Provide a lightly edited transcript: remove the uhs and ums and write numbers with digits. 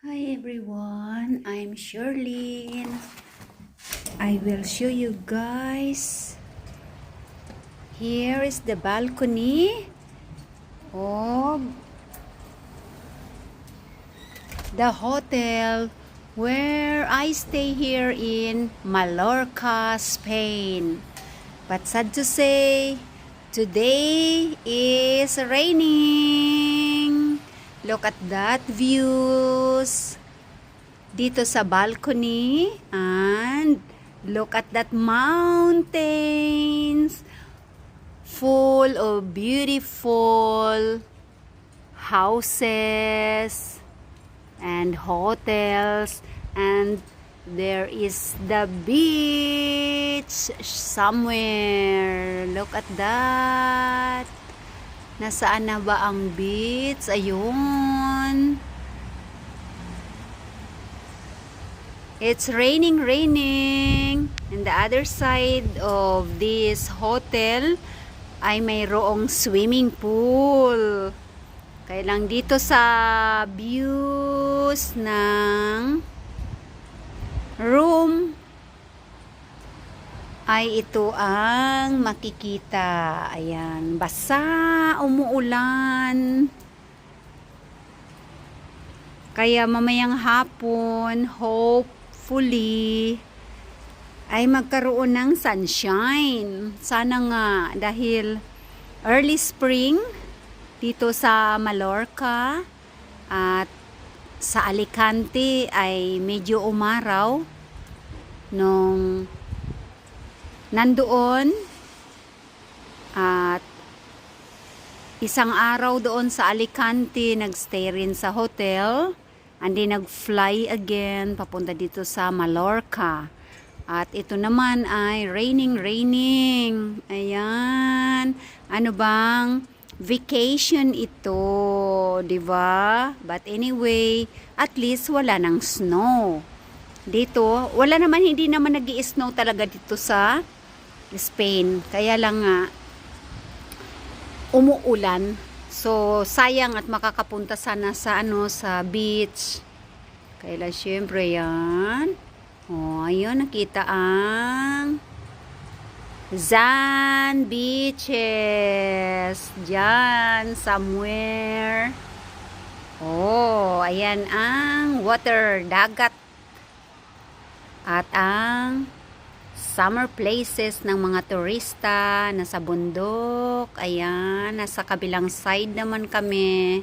Hi everyone, I'm Sherlyn. I will show you guys. Here is the balcony of the hotel where I stay here in Mallorca, Spain. But sad to say, today is raining. Look at that views dito sa balcony, and look at that mountains full of beautiful houses and hotels, and there is the beach somewhere. Look at that. Nasaan na ba ang beach? Ayun. It's raining. And the other side of this hotel ay mayroong swimming pool. Kaya lang dito sa views ng room ay ito ang makikita. Ayan, basa, umuulan. Kaya mamayang hapon, hopefully, ay magkaroon ng sunshine. Sana nga, dahil early spring dito sa Mallorca at sa Alicante ay medyo umaraw nung nandoon, at isang araw doon sa Alicante, nagstay rin sa hotel, and then nag-fly again papunta dito sa Mallorca. At ito naman ay raining. Ayan, ano bang vacation ito, di ba? But anyway, at least wala ng snow dito. Wala naman, hindi naman nag-i-snow talaga dito sa Spain. Kaya lang nga umuulan. So sayang at makakapunta sana sa sa beach. Kaya lang syempre yan. Oh, ayun, nakita ang Zan Beaches. Diyan, somewhere. Oh, ayan ang water, dagat. At ang summer places ng mga turista, nasa bundok. Ayan, nasa kabilang side naman kami.